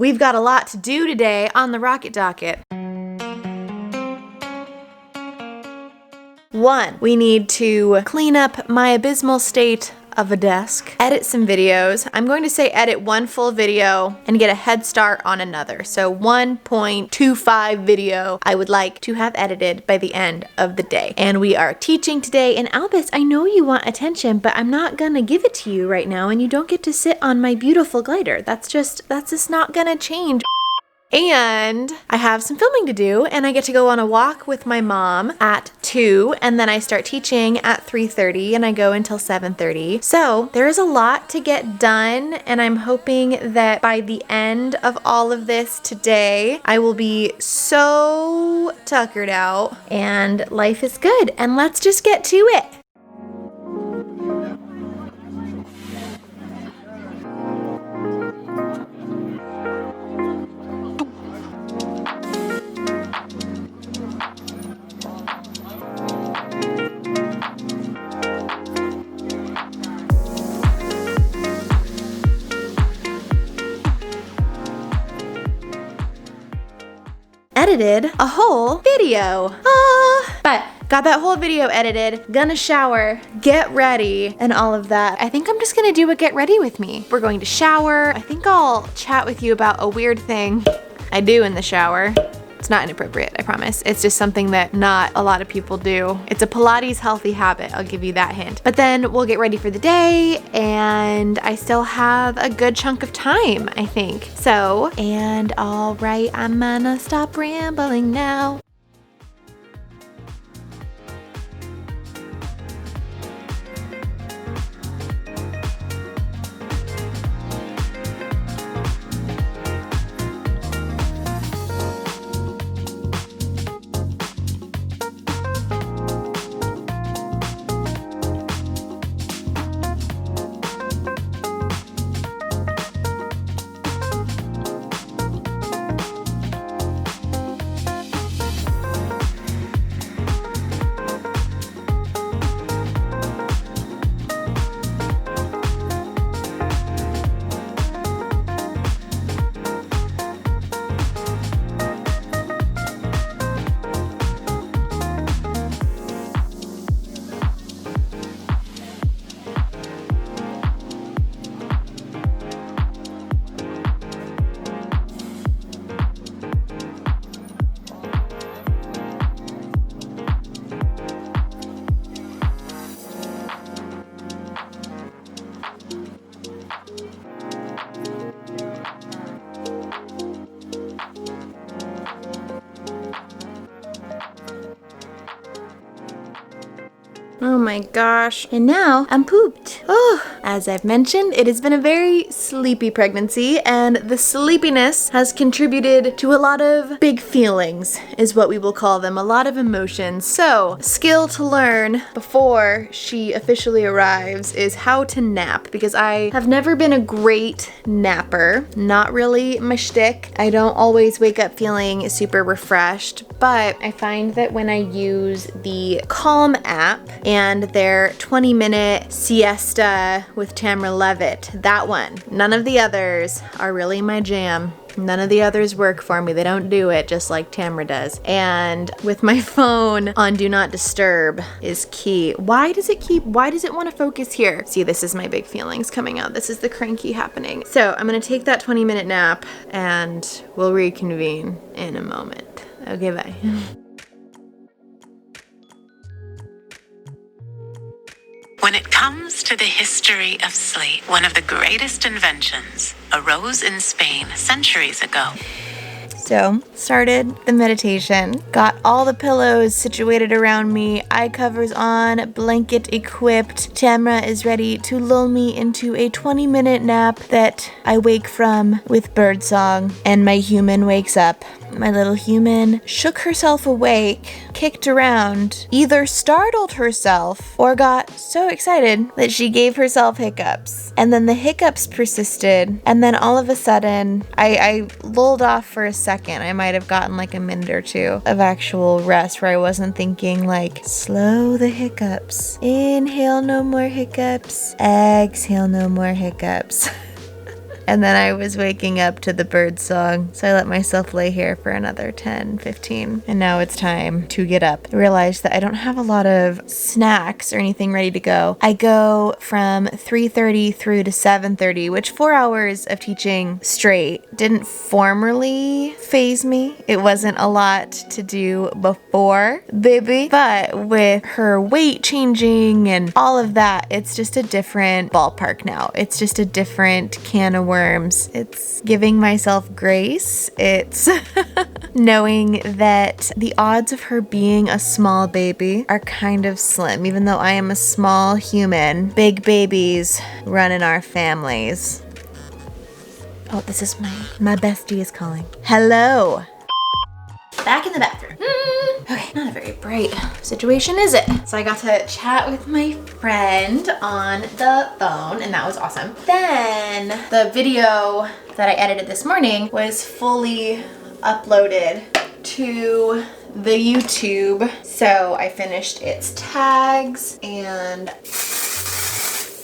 We've got a lot to do today on the Rocket Docket. 1, we need to clean up my abysmal state of a desk, edit some videos. I'm going to say edit 1 full video and get a head start on another. So 1.25 video I would like to have edited by the end of the day. And we are teaching today. And Albus, I know you want attention, but I'm not gonna give it to you right now, and you don't get to sit on my beautiful glider. That's just not gonna change. And I have some filming to do, and I get to go on a walk with my mom at 2, and then I start teaching at 3:30, and I go until 7:30. So there is a lot to get done, and I'm hoping that by the end of all of this today, I will be so tuckered out, and life is good. And let's just get to it. Edited a whole video. But got that whole video edited, gonna shower, get ready, and all of that. I think I'm just gonna do a get ready with me. We're going to shower. I think I'll chat with you about a weird thing I do in the shower. It's not inappropriate, I promise. It's just something that not a lot of people do. It's a Pilates healthy habit, I'll give you that hint. But then we'll get ready for the day, and I still have a good chunk of time, I think. So, and all right, I'm gonna stop rambling now. Oh my gosh. And now I'm pooped. Oh, as I've mentioned, it has been a very sleepy pregnancy, and the sleepiness has contributed to a lot of big feelings, is what we will call them, a lot of emotions. So, skill to learn before she officially arrives is how to nap, because I have never been a great napper. Not really my shtick. I don't always wake up feeling super refreshed, but I find that when I use the Calm app and their 20-minute siesta with Tamra Levitt, that one, none of the others are really my jam. None of the others work for me. They don't do it just like Tamra does. And with my phone on Do Not Disturb is key. Why does it want to focus here? See, this is my big feelings coming out. This is the cranky happening. So I'm going to take that 20-minute nap, and we'll reconvene in a moment. Okay, bye. When it comes to the history of sleep, one of the greatest inventions arose in Spain centuries ago. So, started the meditation, got all the pillows situated around me, eye covers on, blanket equipped. Tamra is ready to lull me into a 20-minute nap that I wake from with birdsong, and my human wakes up. My little human shook herself awake, kicked around, either startled herself or got so excited that she gave herself hiccups. And then the hiccups persisted, and then all of a sudden, I lulled off for a second. I might have gotten like a minute or two of actual rest where I wasn't thinking like, slow the hiccups, inhale no more hiccups, exhale no more hiccups. and then I was waking up to the bird song. So I let myself lay here for another 10, 15. And now it's time to get up. I realized that I don't have a lot of snacks or anything ready to go. I go from 3:30 through to 7:30, which 4 hours of teaching straight didn't formerly faze me. It wasn't a lot to do before baby, but with her weight changing and all of that, it's just a different ballpark now. It's just a different can of worms. It's giving myself grace. It's knowing that the odds of her being a small baby are kind of slim, even though I am a small human. Big babies run in our families. Oh, this is my bestie is calling. Hello. Back in the bathroom. Okay, not a very bright situation, is it? So I got to chat with my friend on the phone, and that was awesome. Then the video that I edited this morning was fully uploaded to the YouTube. So I finished its tags and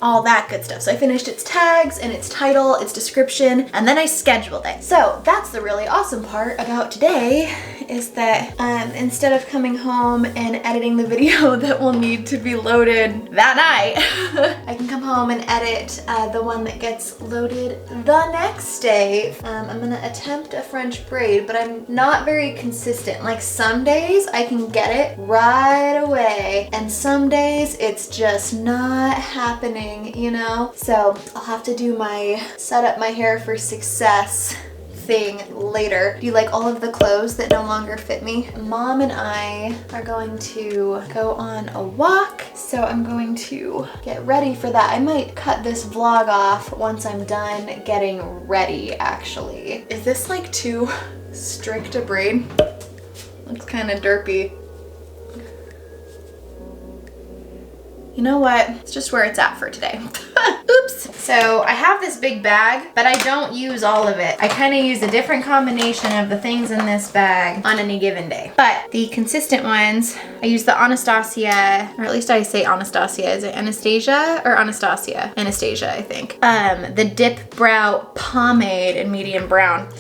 all that good stuff. So I finished its tags and its title, its description, and then I scheduled it. So that's the really awesome part about today, is that instead of coming home and editing the video that will need to be loaded that night, I can come home and edit the one that gets loaded the next day. I'm gonna attempt a French braid, but I'm not very consistent. Like some days I can get it right away, and some days it's just not happening, you know? So I'll have to do my set up my hair for success thing later. Do you like all of the clothes that no longer fit me? Mom and I are going to go on a walk, so I'm going to get ready for that. I might cut this vlog off once I'm done getting ready, actually. Is this like too strict a braid? Looks kind of derpy. You know what? It's just where it's at for today. Oops. So I have this big bag, but I don't use all of it. I kind of use a different combination of the things in this bag on any given day. But the consistent ones, I use the Anastasia, or at least I say Anastasia. Is it Anastasia or Anastasia? Anastasia, I think. The Dip Brow Pomade in medium brown.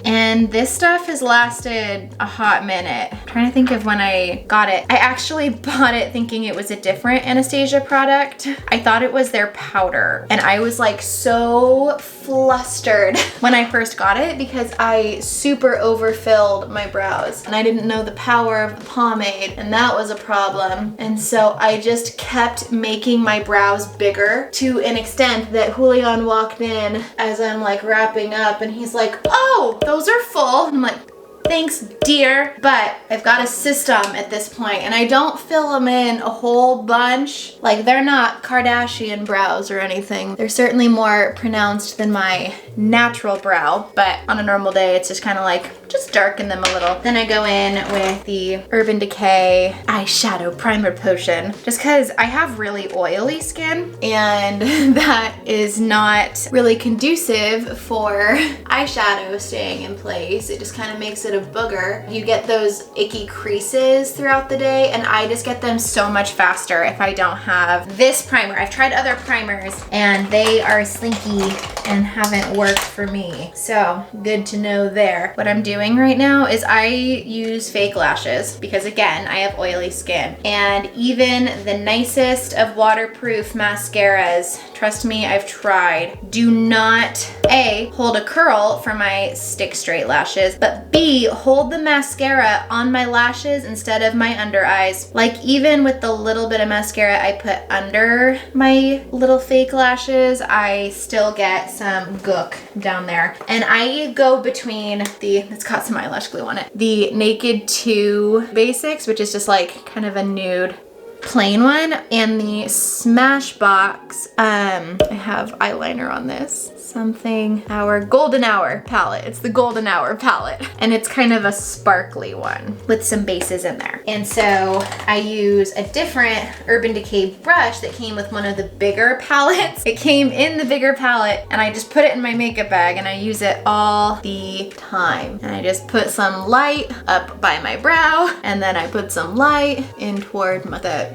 And this stuff has lasted a hot minute. I'm trying to think of when I got it. I actually bought it thinking it was a different Anastasia product. I thought it was their powder. And I was like so flustered when I first got it because I super overfilled my brows and I didn't know the power of the pomade, and that was a problem. And so I just kept making my brows bigger to an extent that Julian walked in as I'm like wrapping up and he's like, "Oh, those are full." I'm like, "Thanks, dear." But I've got a system at this point, and I don't fill them in a whole bunch. Like, they're not Kardashian brows or anything. They're certainly more pronounced than my natural brow, but on a normal day, it's just kind of like, just darken them a little. Then I go in with the Urban Decay eyeshadow primer potion, just because I have really oily skin, and that is not really conducive for eyeshadow staying in place. It just kind of makes it a booger. You get those icky creases throughout the day, and I just get them so much faster if I don't have this primer. I've tried other primers and they are slinky and haven't worked for me, so good to know there. What I'm doing right now is I use fake lashes because, again, I have oily skin, and even the nicest of waterproof mascaras, trust me, I've tried, do not A, hold a curl for my stick straight lashes, but B, hold the mascara on my lashes instead of my under eyes. Like, even with the little bit of mascara I put under my little fake lashes, I still get some gook down there. And I go between it's got some eyelash glue on it, the Naked 2 Basics, which is just like kind of a nude plain one, and the Smashbox. I have eyeliner on this. Our Golden Hour palette. It's the Golden Hour palette. And it's kind of a sparkly one with some bases in there. And so I use a different Urban Decay brush that came with one of the bigger palettes. It came in the bigger palette, and I just put it in my makeup bag, and I use it all the time. And I just put some light up by my brow, and then I put some light in toward the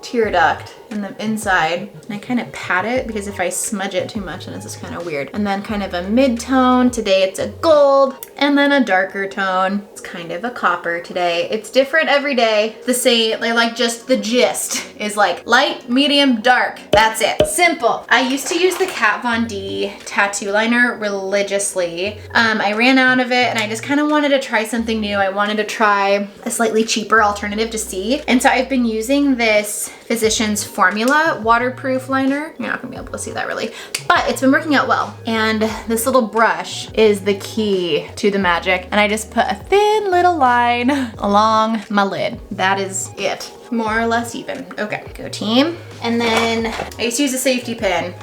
tear duct and the inside. And I kind of pat it because if I smudge it too much, then it's just kind of weird. And then kind of a mid-tone. Today it's a gold, and then a darker tone. It's kind of a copper today. It's different every day. The same, like just the gist is like light, medium, dark. That's it. Simple. I used to use the Kat Von D tattoo liner religiously. I ran out of it and I just kind of wanted to try something new. I wanted to try a slightly cheaper alternative to see. And so I've been using this Physicians Formula waterproof liner. You're not gonna be able to see that really, but it's been working out well. And this little brush is the key to the magic. And I just put a thin little line along my lid. That is it. More or less even. Okay, go team. And then I used to use a safety pin.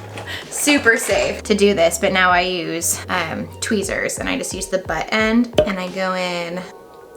Super safe to do this, but now I use tweezers, and I just use the butt end and I go in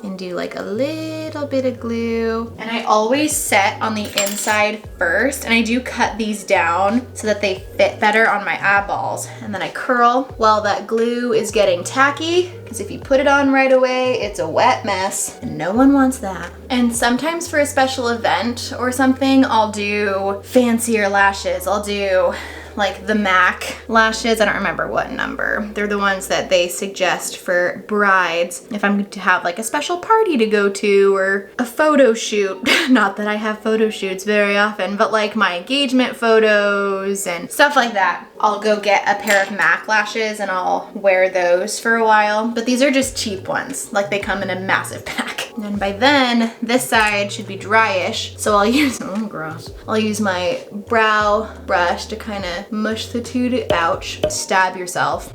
and do like a little bit of glue. And I always set on the inside first, and I do cut these down so that they fit better on my eyeballs. And then I curl while that glue is getting tacky, because if you put it on right away, it's a wet mess and no one wants that. And sometimes for a special event or something, I'll do fancier lashes. I'll do like the MAC lashes. I don't remember what number. They're the ones that they suggest for brides if I'm to have like a special party to go to or a photo shoot. Not that I have photo shoots very often, but like my engagement photos and stuff like that. I'll go get a pair of MAC lashes and I'll wear those for a while. But these are just cheap ones. Like they come in a massive pack. And then by then, this side should be dryish. So I'll use, oh gross. I'll use my brow brush to kind of mush the two, ouch, stab yourself.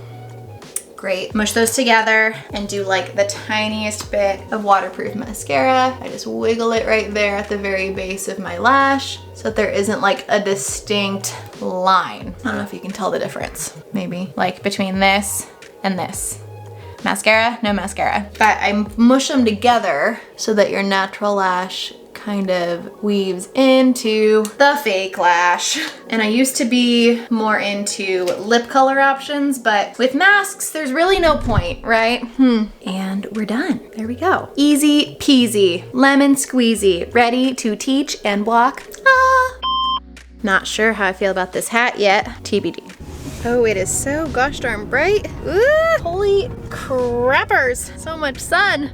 Great. Mush those together and do like the tiniest bit of waterproof mascara. I just wiggle it right there at the very base of my lash so that there isn't like a distinct line. I don't know if you can tell the difference. Maybe like between this and this. Mascara, no mascara. But I mush them together so that your natural lash kind of weaves into the fake lash. And I used to be more into lip color options, but with masks, there's really no point, right? And we're done. There we go. Easy peasy, lemon squeezy, ready to teach and walk. Not sure how I feel about this hat yet, TBD. Oh, it is so gosh darn bright. Ooh, holy crappers. So much sun.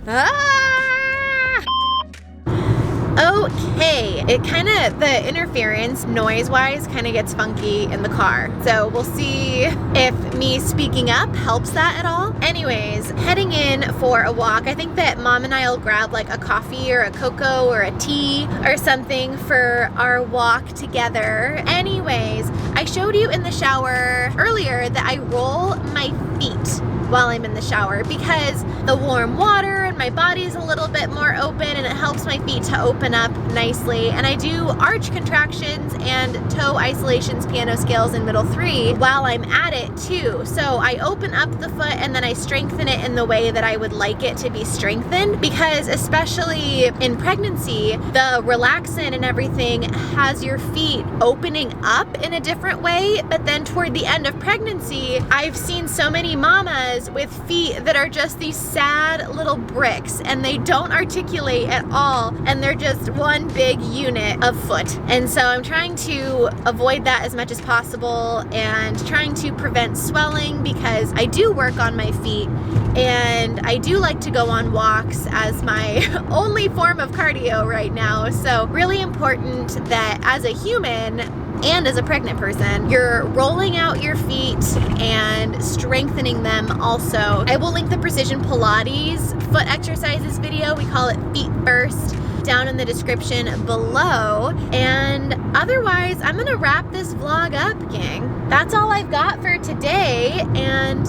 Okay, it kind of, the interference noise-wise kind of gets funky in the car. So we'll see if me speaking up helps that at all. Anyways, heading in for a walk. I think that Mom and I will grab like a coffee or a cocoa or a tea or something for our walk together. Anyways, I showed you in the shower earlier that I roll my feet while I'm in the shower because the warm water and my body's a little bit more open and it helps my feet to open up nicely. And I do arch contractions and toe isolations piano scales in middle 3 while I'm at it too. So I open up the foot and then I strengthen it in the way that I would like it to be strengthened, because especially in pregnancy, the relaxin and everything has your feet opening up in a different way. But then toward the end of pregnancy, I've seen so many mamas with feet that are just these sad little bricks and they don't articulate at all and they're just one big unit of foot. And so I'm trying to avoid that as much as possible and trying to prevent swelling, because I do work on my feet and I do like to go on walks as my only form of cardio right now. So really important that as a human and as a pregnant person, you're rolling out your feet and strengthening them also. I will link the Precision Pilates foot exercises video. We call it Feet First, down in the description below. And otherwise, I'm gonna wrap this vlog up, gang. That's all I've got for today, and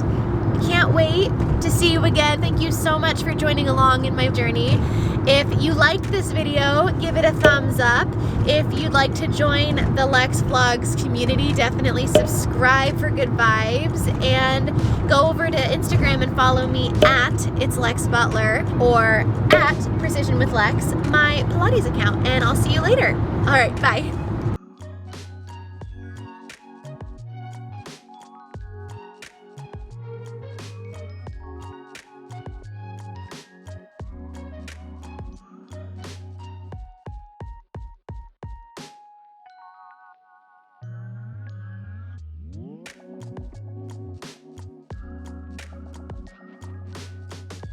can't wait to see you again. Thank you so much for joining along in my journey. If you liked this video, give it a thumbs up. If you'd like to join the Lex Vlogs community, definitely subscribe for good vibes, and go over to Instagram and follow me at It's Lex Butler or at Precision with Lex, my Pilates account, and I'll see you later. All right, bye.